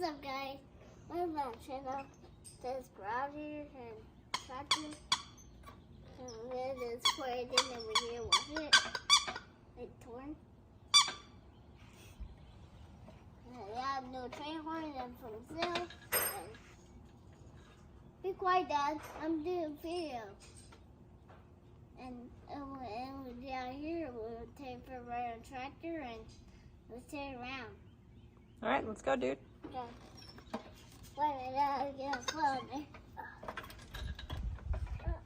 up, guys? Welcome back to channel. This garage here and tractor. And this square thing over here. Watch it. It's torn. And I have no train horn and from sale. And be quiet, Dad. I'm doing a video. And down here, we'll take it right on tractor and let's turn it around. All right, let's go, dude. Okay. Wait a minute, I'll get a phone there.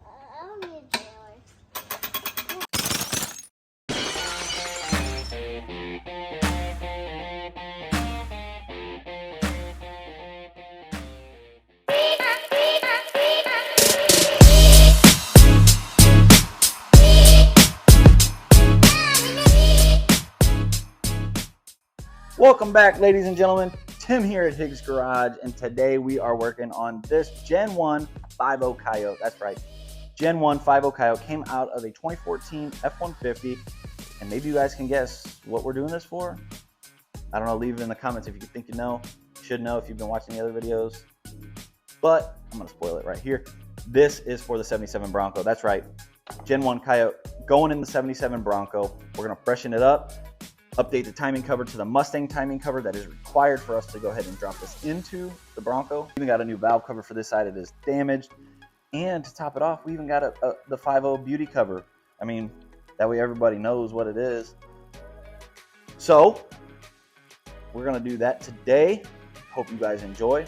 I don't need a trailer. Welcome back, ladies and gentlemen. Tim here at Higgs Garage, and today we are working on this Gen 1 5.0 Coyote. That's right, Gen 1 5.0 Coyote came out of a 2014 F-150, and maybe you guys can guess what we're doing this for. I don't know, leave it in the comments if you think you know. You should know if you've been watching the other videos, but I'm gonna spoil it right here. This is for the 77 Bronco. That's right, Gen 1 Coyote going in the 77 Bronco. We're gonna freshen it up, update the timing cover to the Mustang timing cover that is required for us to go ahead and drop this into the Bronco. We even got a new valve cover for this side. It is damaged. And to top it off, we even got the 5.0 beauty cover. I mean, that way everybody knows what it is. So we're gonna do that today. Hope you guys enjoy.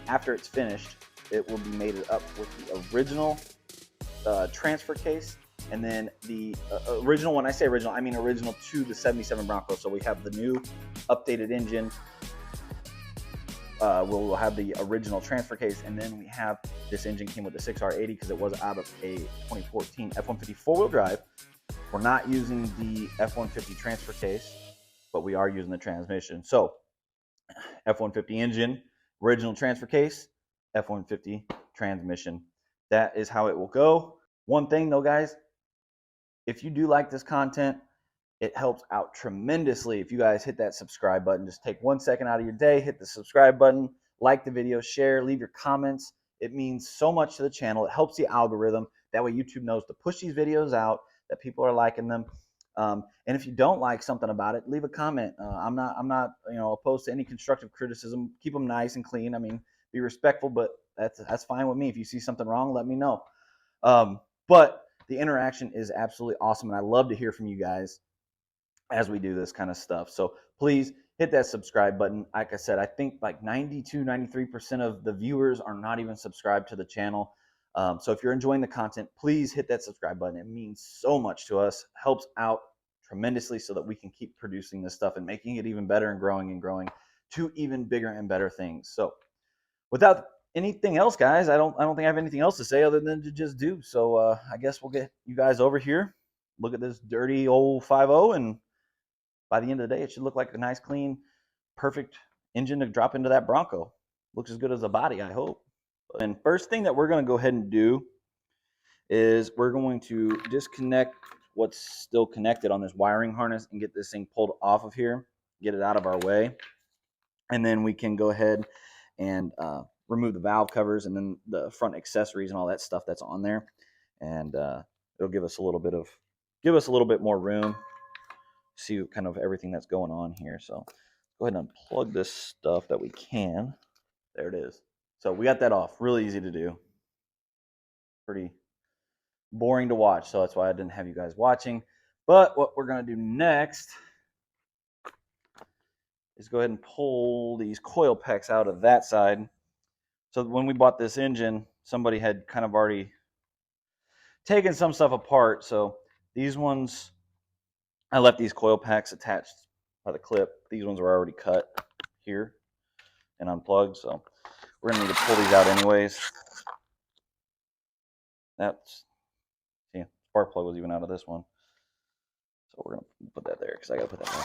After it's finished, it will be mated up with the original transfer case. And then the original, when I say original, I mean original to the 77 Bronco. So we have the new updated engine. We'll have the original transfer case. And then we have this engine came with the 6R80 because it was out of a 2014 F-150 four-wheel drive. We're not using the F-150 transfer case, but we are using the transmission. So F-150 engine, original transfer case, F-150 transmission. That is how it will go. One thing though, guys, if you do like this content, it helps out tremendously if you guys hit that subscribe button. Just take 1 second out of your day, hit the subscribe button, like the video, share, leave your comments. It means so much to the channel. It helps the algorithm. That way YouTube knows to push these videos out, that people are liking them. And if you don't like something about it, leave a comment. I'm not opposed to any constructive criticism. Keep them nice and clean. I mean, be respectful, but that's fine with me. If you see something wrong, let me know. But the interaction is absolutely awesome, and I love to hear from you guys as we do this kind of stuff. So please hit that subscribe button. Like I said, I think like 93% of the viewers are not even subscribed to the channel. So if you're enjoying the content, please hit that subscribe button. It means so much to us, helps out tremendously so that we can keep producing this stuff and making it even better and growing to even bigger and better things. So without anything else, guys, I don't think I have anything else to say other than to just do. So I guess we'll get you guys over here, look at this dirty old 5.0, and by the end of the day, it should look like a nice, clean, perfect engine to drop into that Bronco. Looks as good as a body, I hope. And first thing that we're going to go ahead and do is we're going to disconnect what's still connected on this wiring harness and get this thing pulled off of here, get it out of our way. And then we can go ahead and remove the valve covers and then the front accessories and all that stuff that's on there. And it'll give us a little bit more room, see kind of everything that's going on here. So go ahead and unplug this stuff that we can. There it is. So we got that off. Really easy to do. Pretty boring to watch, so that's why I didn't have you guys watching. But what we're going to do next is go ahead and pull these coil packs out of that side. So when we bought this engine, somebody had kind of already taken some stuff apart. So these ones, I left these coil packs attached by the clip. These ones were already cut here and unplugged. So we're going to need to pull these out anyways. See, spark plug was even out of this one. So we're going to put that there because I got to put that there.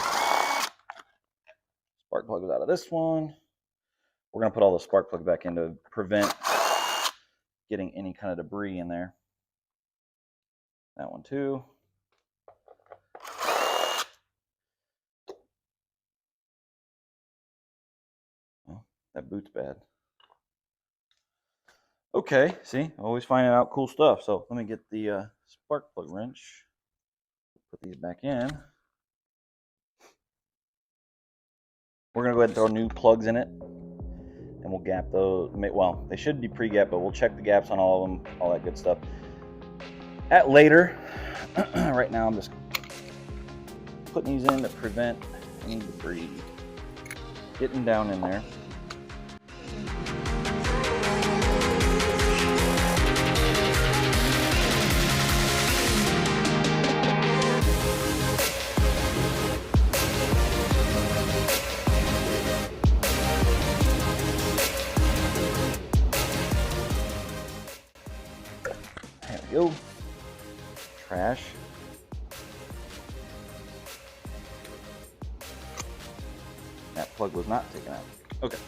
Spark plug was out of this one. We're going to put all the spark plug back in to prevent getting any kind of debris in there. That one too. That boot's bad. Okay, see, always finding out cool stuff. So let me get the spark plug wrench. Put these back in. We're gonna go ahead and throw new plugs in it, and we'll gap those. Well, they should be pre-gapped, but we'll check the gaps on all of them, all that good stuff. At later. Right now, I'm just putting these in to prevent any debris getting down in there. There we go. Trash. That plug was not taken out. Okay.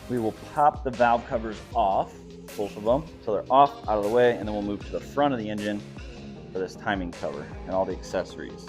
We will pop the valve covers off, both of them, so they're off, out of the way, and then we'll move to the front of the engine for this timing cover and all the accessories.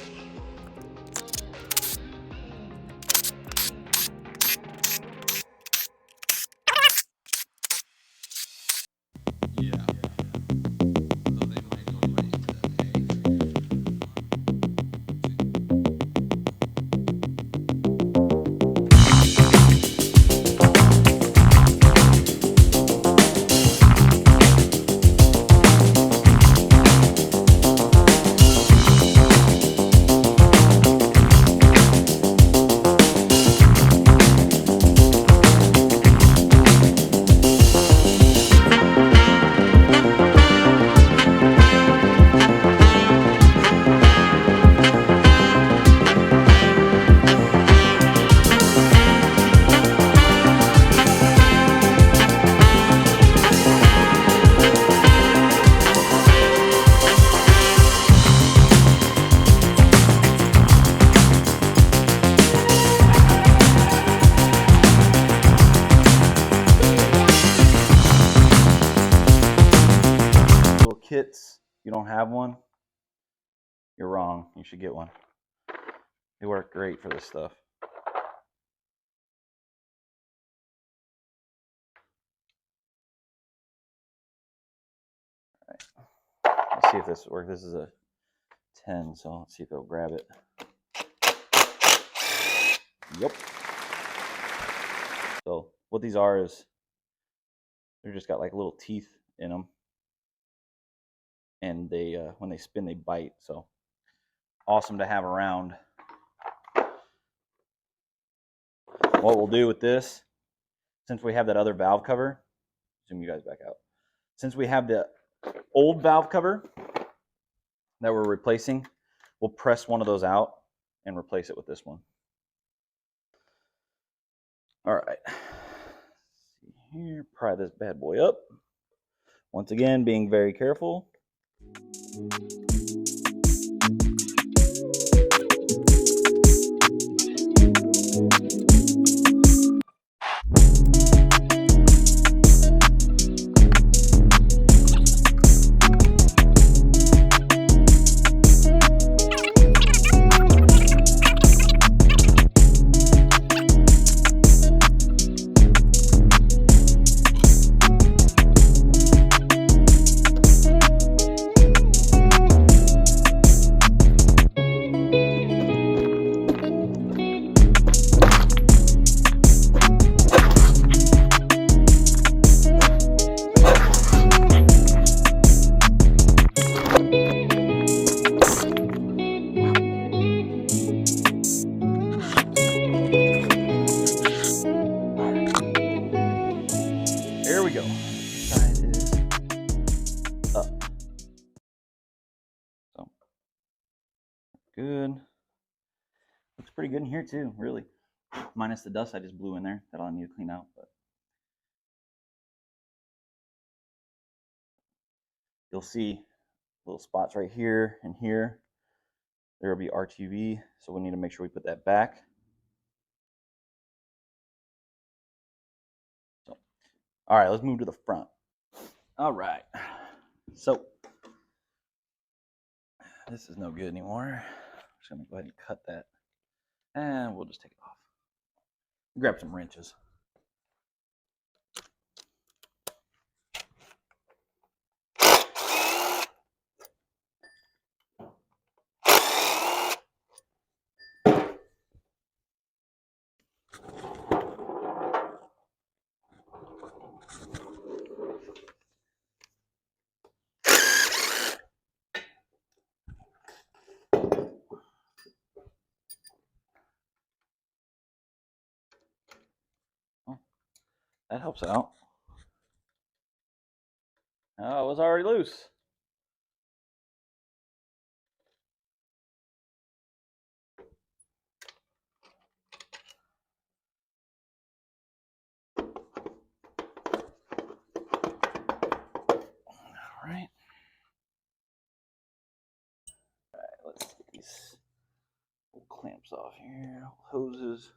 Kits, you don't have one, you're wrong. You should get one. They work great for this stuff. All right. Let's see if this works. This is a 10, so let's see if it'll grab it. Yep. So what these are is they're just got like little teeth in them, and they when they spin they bite. So awesome to have around. What we'll do with this, since we have that other valve cover, zoom you guys back out. Since we have the old valve cover that we're replacing, we'll press one of those out and replace it with this one. All right. Let's see here, pry this bad boy up. Once again, being very careful. There we go. Side is up. So good. Looks pretty good in here too, really. Minus the dust I just blew in there that I'll need to clean out. But you'll see little spots right here and here. There will be RTV, so we need to make sure we put that back. So, all right, let's move to the front. All right, so this is no good anymore. I'm just gonna go ahead and cut that, and we'll just take it off. Grab some wrenches. That helps out. Oh, it was already loose. All right. All right, let's get these clamps off here, hoses.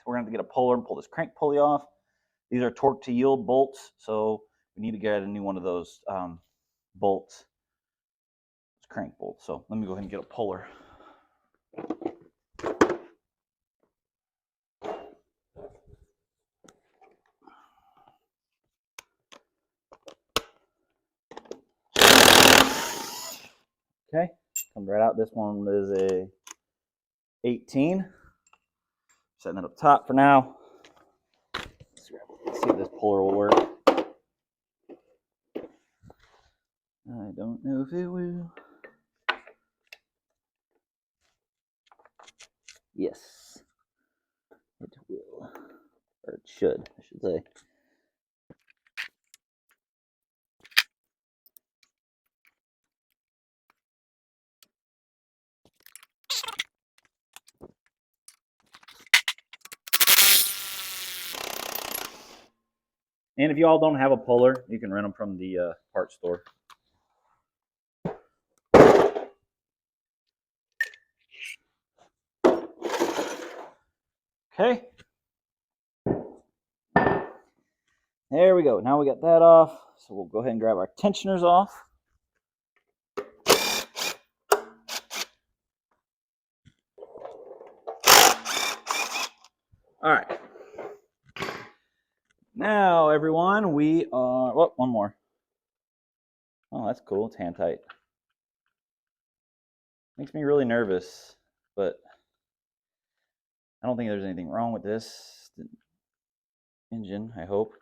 We're going to have to get a puller and pull this crank pulley off. These are torque to yield bolts, so we need to get a new one of those bolts. It's crank bolts. So let me go ahead and get a puller. Okay, comes right out. This one is a 18. Setting that up top for now. Let's see if this puller will work. I don't know if it will. Yes, it will. Or it should, I should say. And if you all don't have a puller, you can rent them from the parts store. Okay. There we go. Now we got that off. So we'll go ahead and grab our tensioners off. All right. Now, everyone, we are... Oh, one more. Oh, that's cool. It's hand tight. Makes me really nervous, but I don't think there's anything wrong with this engine, I hope.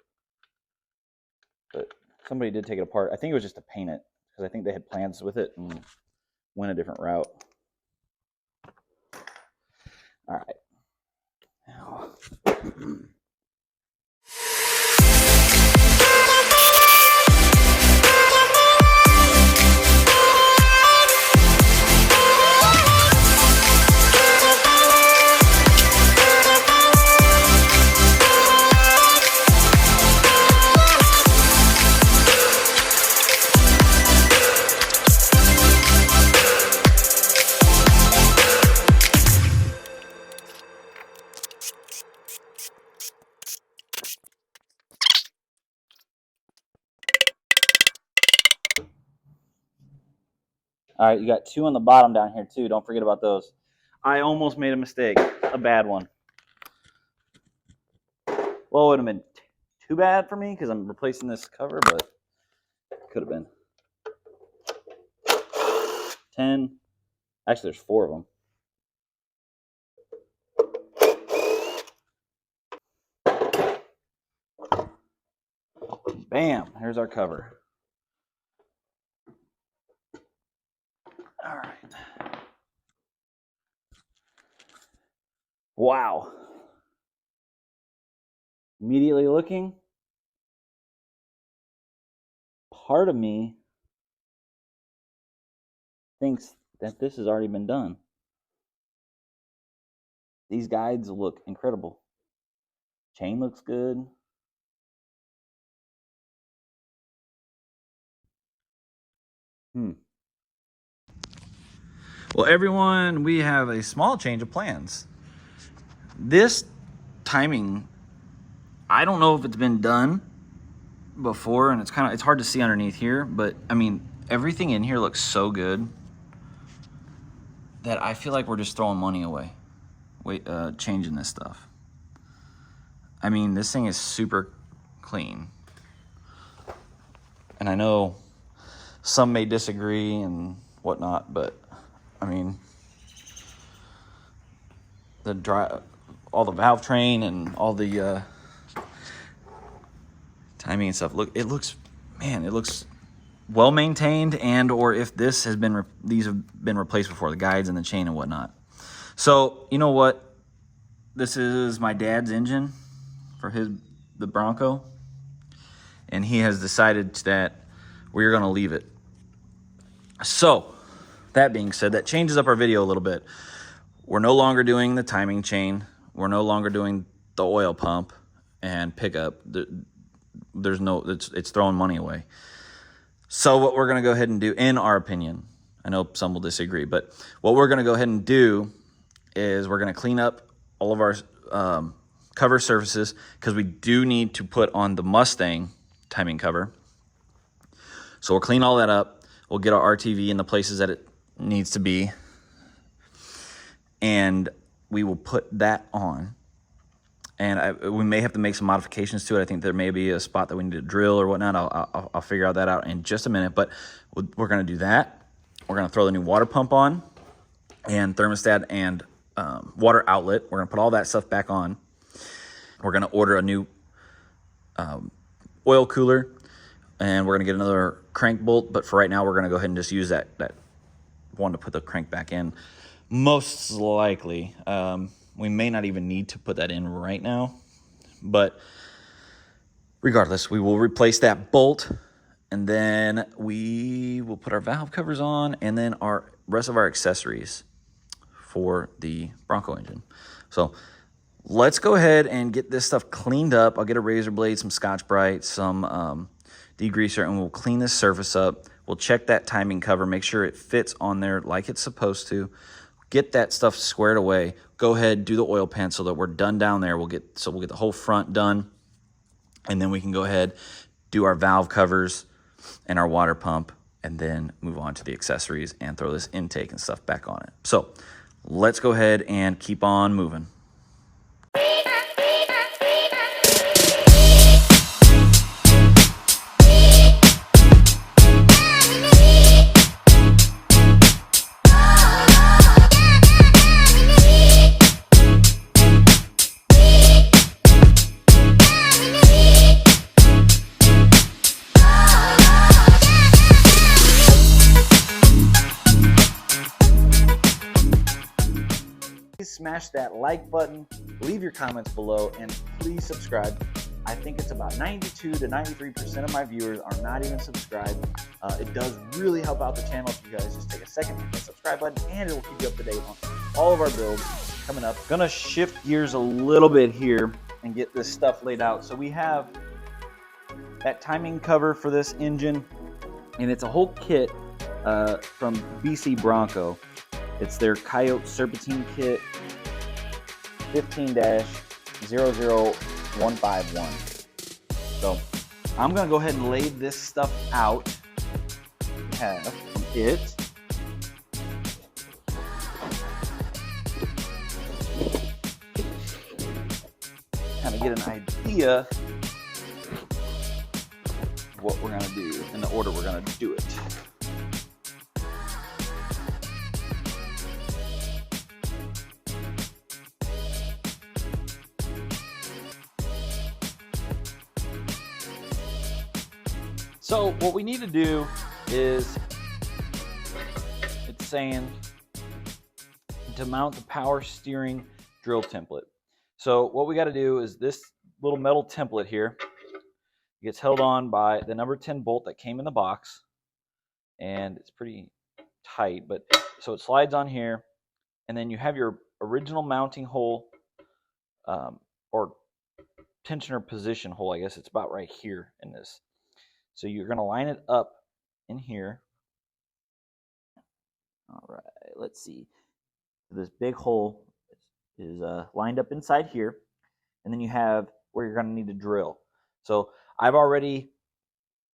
But somebody did take it apart. I think it was just to paint it, because I think they had plans with it and went a different route. All right. Now... All right, you got two on the bottom down here too. Don't forget about those. I almost made a mistake, a bad one. Well, it would have been too bad for me because I'm replacing this cover, but could have been. 10. Actually, there's 4 of them. Bam, here's our cover. All right. Wow. Immediately looking, part of me thinks that this has already been done. These guides look incredible. Chain looks good. Well, everyone, we have a small change of plans. This timing, I don't know if it's been done before, and it's hard to see underneath here, but I mean, everything in here looks so good that I feel like we're just throwing money away, changing this stuff. I mean, this thing is super clean. And I know some may disagree and whatnot, but I mean, all the valve train and all the timing and stuff. It looks well maintained, and or if these have been replaced before, the guides and the chain and whatnot. So you know what? This is my dad's engine for the Bronco, and he has decided that we're going to leave it. So that being said, that changes up our video a little bit. We're no longer doing the timing chain. We're no longer doing the oil pump and pickup. It's throwing money away. So what we're going to go ahead and do, in our opinion, I know some will disagree, but what we're going to go ahead and do is we're going to clean up all of our cover surfaces, because we do need to put on the Mustang timing cover. So we'll clean all that up. We'll get our RTV in the places that it needs to be, and we will put that on. And we may have to make some modifications to it. I think there may be a spot that we need to drill or whatnot. I'll figure out that out in just a minute. But we're going to do that. We're going to throw the new water pump on, and thermostat and water outlet. We're going to put all that stuff back on. We're going to order a new oil cooler, and we're going to get another crank bolt. But for right now, we're going to go ahead and just use that one to put the crank back in. Most likely, we may not even need to put that in right now. But regardless, we will replace that bolt, and then we will put our valve covers on, and then our rest of our accessories for the Bronco engine. So let's go ahead and get this stuff cleaned up. I'll get a razor blade, some Scotch-Brite, some degreaser, and we'll clean this surface up. We'll check that timing cover, make sure it fits on there like it's supposed to. Get that stuff squared away. Go ahead, do the oil pan so that we're done down there. We'll get the whole front done, and then we can go ahead, do our valve covers and our water pump, and then move on to the accessories and throw this intake and stuff back on it. So let's go ahead and keep on moving. Smash that like button, leave your comments below, and please subscribe. I think it's about 92 to 93% of my viewers are not even subscribed. It does really help out the channel if you guys just take a second to hit the subscribe button, and it will keep you up to date on all of our builds coming up. Gonna shift gears a little bit here and get this stuff laid out. So we have that timing cover for this engine, and it's a whole kit from BC Bronco. It's their Coyote serpentine kit, 15-00151. So I'm going to go ahead and lay this stuff out. We have from it. Kind of get an idea what we're gonna do in the order we're gonna do it. So what we need to do is, it's saying to mount the power steering drill template. So what we got to do is this little metal template here gets held on by the number 10 bolt that came in the box, and it's pretty tight, but so it slides on here, and then you have your original mounting hole, or tensioner position hole. I guess it's about right here in this. So you're going to line it up in here. All right, let's see. This big hole is lined up inside here, and then you have where you're going to need to drill. So I've already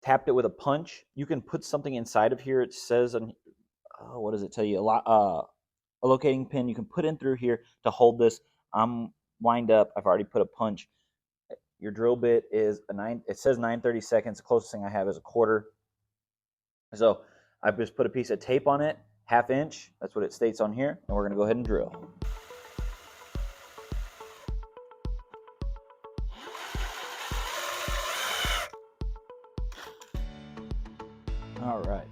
tapped it with a punch. You can put something inside of here. It says, what does it tell you? A locating pin you can put in through here to hold this. I'm lined up. I've already put a punch. Your drill bit is it says 9/32. The closest thing I have is a quarter. So I've just put a piece of tape on it, 1/2 inch. That's what it states on here. And we're going to go ahead and drill. All right.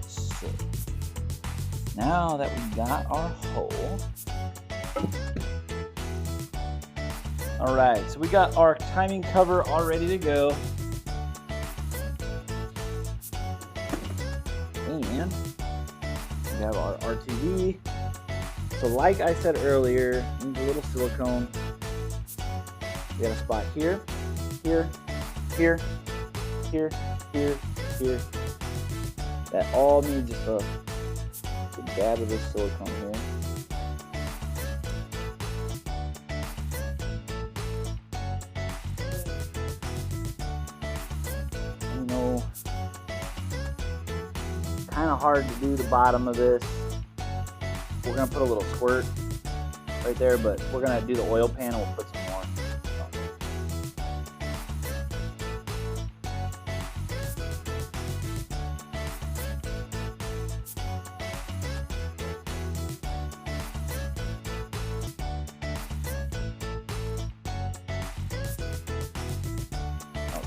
So now that we got our hole, all right, so we got our timing cover all ready to go. And we have our RTV. So like I said earlier, needs a little silicone. We got a spot here, here, here, here, here, here. That all needs just a dab of this silicone here. You know, kind of hard to do the bottom of this. We're gonna put a little squirt right there, but we're gonna do the oil pan and we'll put some more.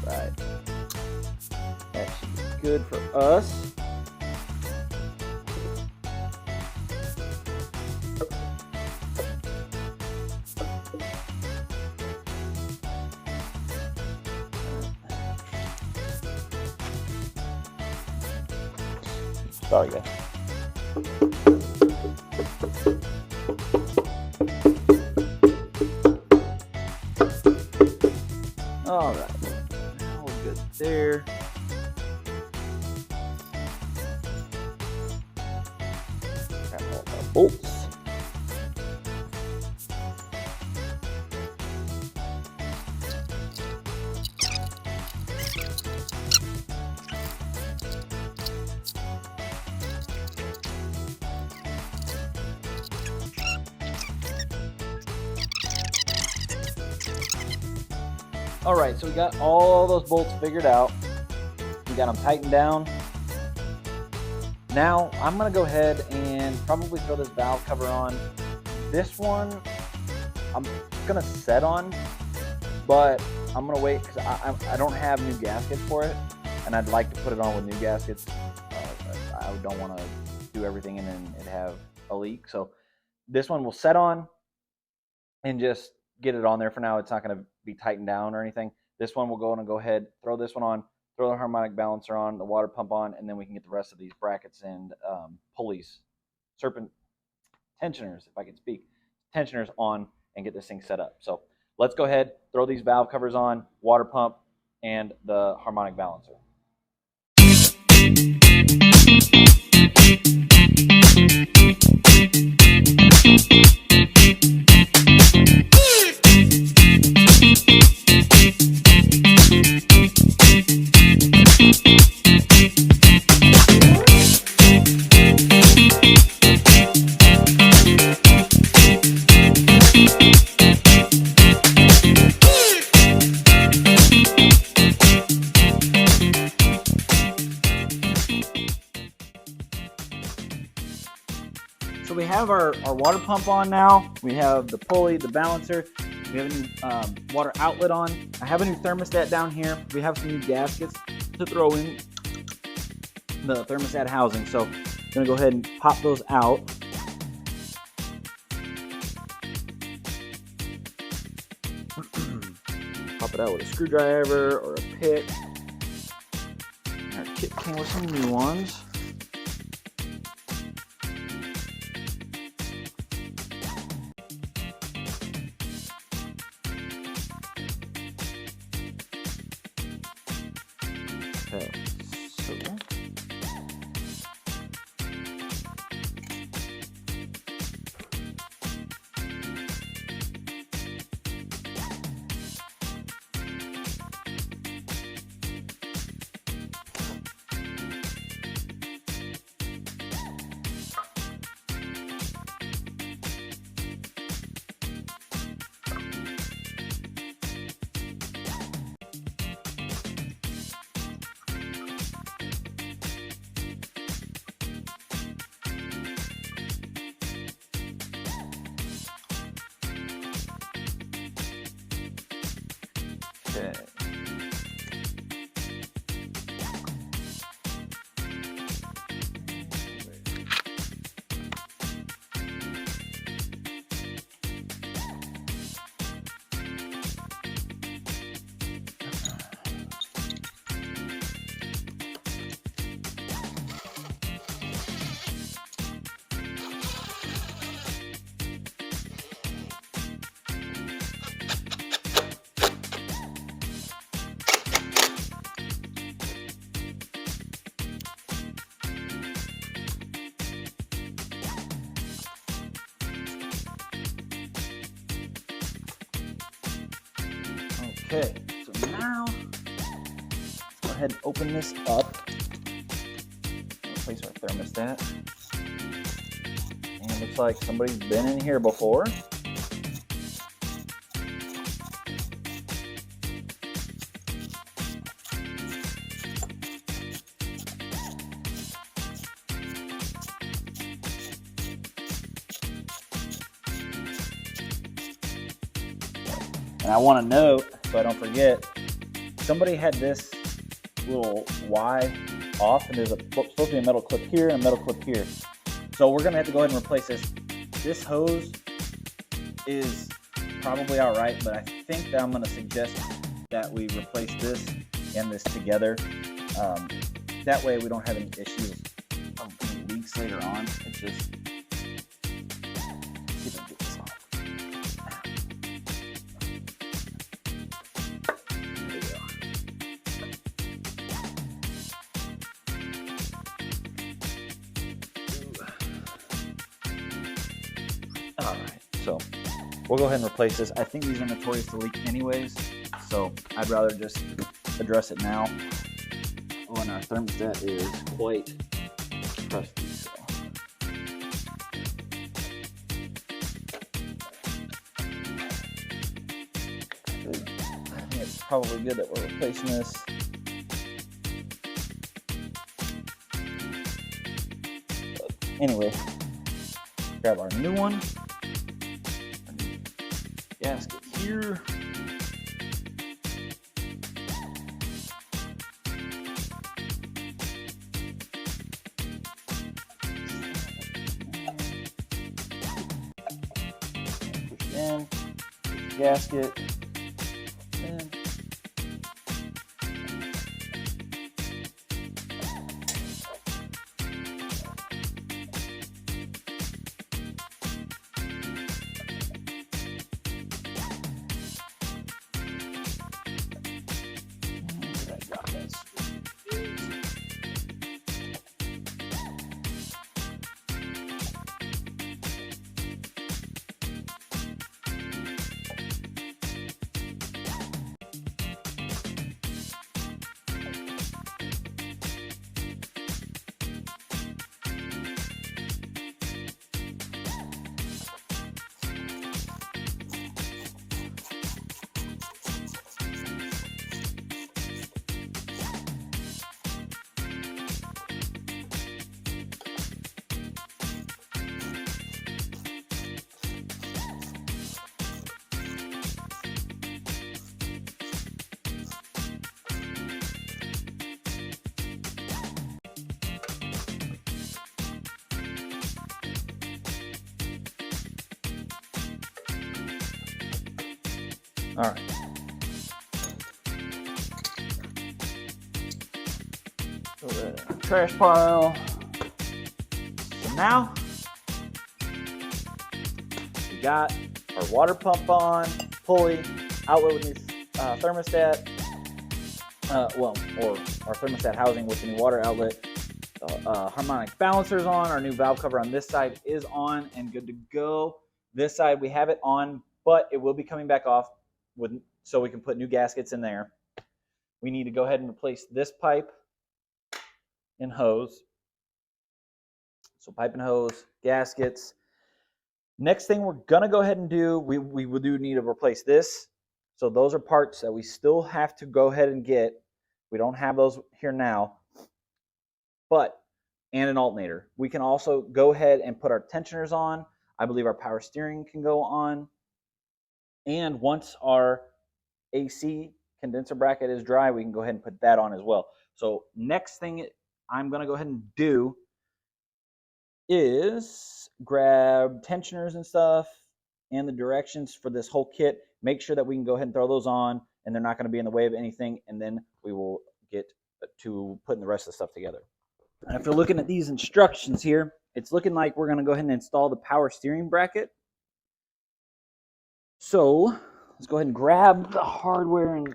Alright, that should be good for us. Sorry, guys. All right, now we're good there. Grab all our bolts. All right, so we got all those bolts figured out. We got them tightened down. Now I'm gonna go ahead and probably throw this valve cover on. This one I'm gonna set on, but I'm gonna wait because I don't have new gaskets for it, and I'd like to put it on with new gaskets. I don't want to do everything and then it have a leak. So this one will set on and just get it on there for now. It's not going to be tightened down or anything. This one will go ahead, throw this one on, throw the harmonic balancer on, the water pump on, and then we can get the rest of these brackets and pulleys, tensioners, if I can speak, tensioners on and get this thing set up. So let's go ahead, throw these valve covers on, water pump, and the harmonic balancer. have our water pump on now. We have the pulley, the balancer. We have a new water outlet on. I have a new thermostat down here. We have some new gaskets to throw in the thermostat housing. So I'm gonna go ahead and pop those out. Pop it out with a screwdriver or a pick. Our kit came with some new ones. Okay, so okay. Okay, so now let's go ahead and open this up. Replace our thermostat. And it looks like somebody's been in here before. And I want to note, so I don't forget, somebody had this little Y off, and there's supposed to be a metal clip here and a metal clip here. So we're going to have to go ahead and replace this. This hose is probably all right, but I think that I'm going to suggest that we replace this and this together. That way we don't have any issues of any leaks later on. It's just, see if I can get this off. All right, so we'll go ahead and replace this. I think these are notorious to leak anyways, so I'd rather just address it now when our thermostat is quite crusty. So. I think it's probably good that we're replacing this. But anyway, grab our new one. Gasket here. Push it in. Gasket. In. All right. Throw that in the trash pile. So now we got our water pump on, pulley, outlet with new thermostat. Or our thermostat housing with the new water outlet. Harmonic balancers on. Our new valve cover on this side is on and good to go. This side we have it on, but it will be coming back off so we can put new gaskets in there. We need to go ahead and replace this pipe and hose. So pipe and hose, gaskets. Next thing we're gonna go ahead and do, we do need to replace this. So those are parts that we still have to go ahead and get. We don't have those here now, and an alternator. We can also go ahead and put our tensioners on. I believe our power steering can go on. And once our AC condenser bracket is dry, we can go ahead and put that on as well. So next thing I'm gonna go ahead and do is grab tensioners and stuff and the directions for this whole kit. Make sure that we can go ahead and throw those on and they're not going to be in the way of anything, and then we will get to putting the rest of the stuff together. And if you're looking at these instructions here, it's looking like we're going to go ahead and install the power steering bracket. So let's go ahead and grab the hardware and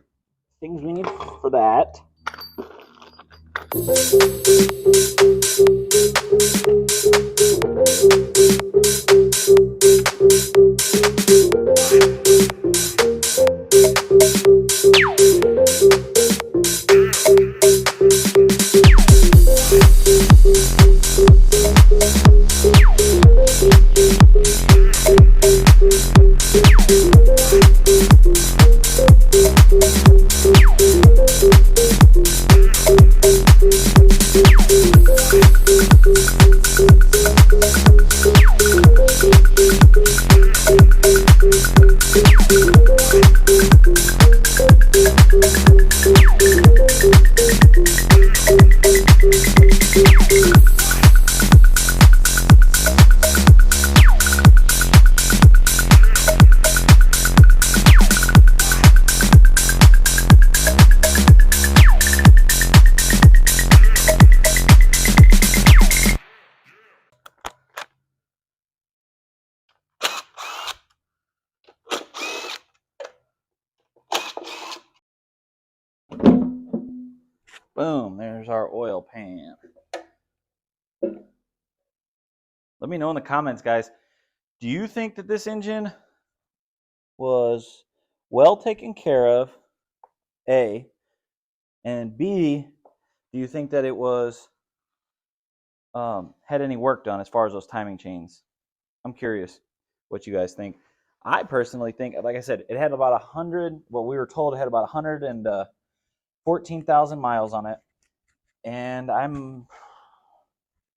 things we need for that. Boom, there's our oil pan. Let me know in the comments, guys. Do you think that this engine was well taken care of, A, and B, do you think that it was had any work done as far as those timing chains? I'm curious what you guys think. I personally think, like I said, it had about 100, what we were told it had about 114,000 miles on it. And I'm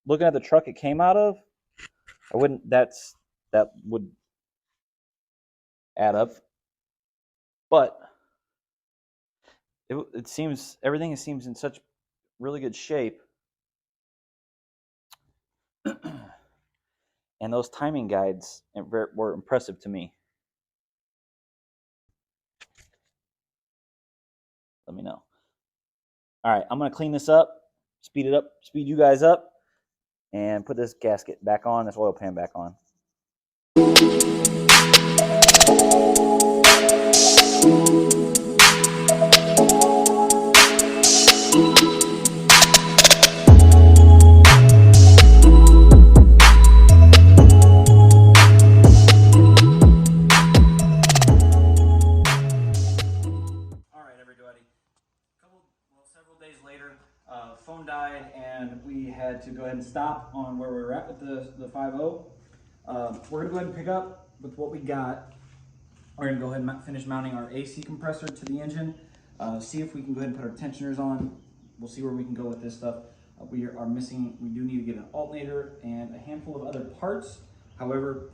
looking at the truck it came out of. That would add up. But it seems, everything seems in such really good shape. And those timing guides were impressive to me. Let me know. All right, I'm going to clean this up, speed you guys up, and put this gasket back on, this oil pan back on. Phone died and we had to go ahead and stop on where we were at with the 5.0. We're gonna go ahead and pick up with what we got. We're gonna go ahead and finish mounting our AC compressor to the engine. See if we can go ahead and put our tensioners on. We'll see where we can go with this stuff. We do need to get an alternator and a handful of other parts. However,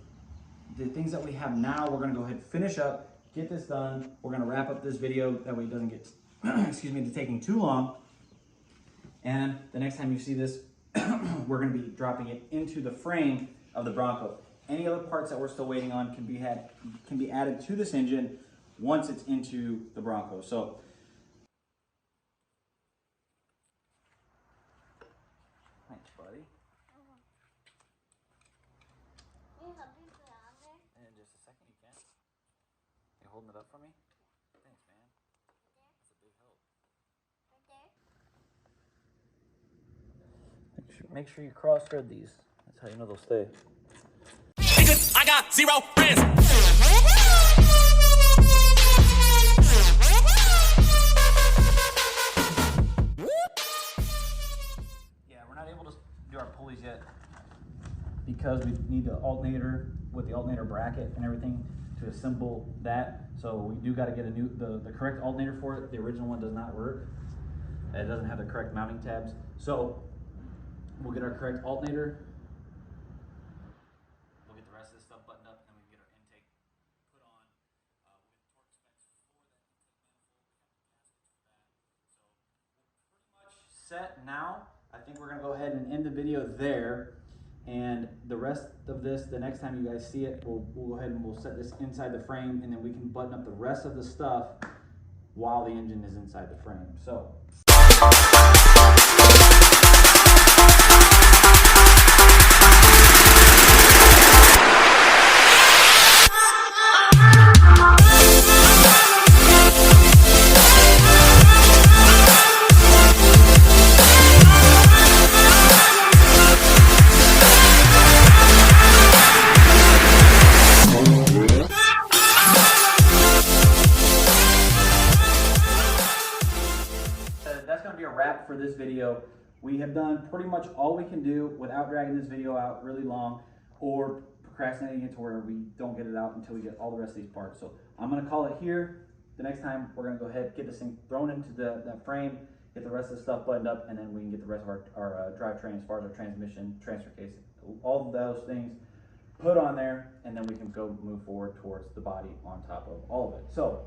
the things that we have now, we're gonna go ahead and finish up, get this done. We're gonna wrap up this video, that way it doesn't get, excuse me, to taking too long. And the next time you see this, we're going to be dropping it into the frame of the Bronco. Any other parts that we're still waiting on can be added to this engine once it's into the Bronco. So thanks, buddy. In just a second, you can. You holding it up for me? Thanks, man. That's a big help. Make sure you cross-thread these. That's how you know they'll stay. I got 0 friends. Yeah, we're not able to do our pulleys yet because we need the alternator with the alternator bracket and everything to assemble that. So we do got to get the correct alternator for it. The original one does not work. It doesn't have the correct mounting tabs. So we'll get our correct alternator. We'll get the rest of this stuff buttoned up, and then we can get our intake put on. We'll get the torque specs for that intake manifold. We have the gaskets for that. So we're pretty much set now. I think we're gonna go ahead and end the video there. And the rest of this, the next time you guys see it, we'll go ahead and we'll set this inside the frame, and then we can button up the rest of the stuff while the engine is inside the frame. So. That's going to be a wrap for this video. We have done pretty much all we can do without dragging this video out really long or procrastinating it to where we don't get it out until we get all the rest of these parts. So I'm going to call it here. The next time we're going to go ahead, get this thing thrown into that frame, get the rest of the stuff buttoned up, and then we can get the rest of our drivetrain as far as our transmission, transfer case, all of those things put on there, and then we can go move forward towards the body on top of all of it. So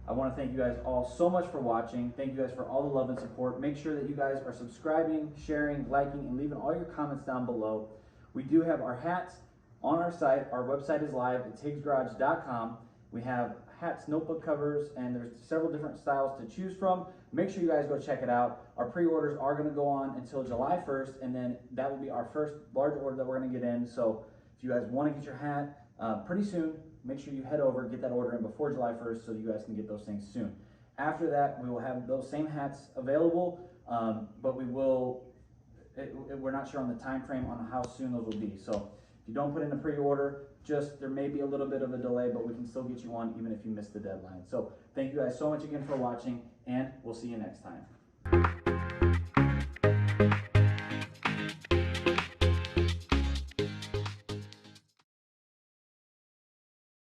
I want to thank you guys all so much for watching. Thank you guys for all the love and support. Make sure that you guys are subscribing, sharing, liking, and leaving all your comments down below. We do have our hats on our site. Our website is live at tigsgarage.com. We have hats, notebook covers, and there's several different styles to choose from. Make sure you guys go check it out. Our pre-orders are going to go on until July 1st, and then that will be our first large order that we're going to get in. So if you guys want to get your hat pretty soon, make sure you head over, get that order in before July 1st so you guys can get those things soon. After that, we will have those same hats available, but we're not sure on the time frame on how soon those will be. So if you don't put in a pre-order, there may be a little bit of a delay, but we can still get you one even if you miss the deadline. So thank you guys so much again for watching, and we'll see you next time.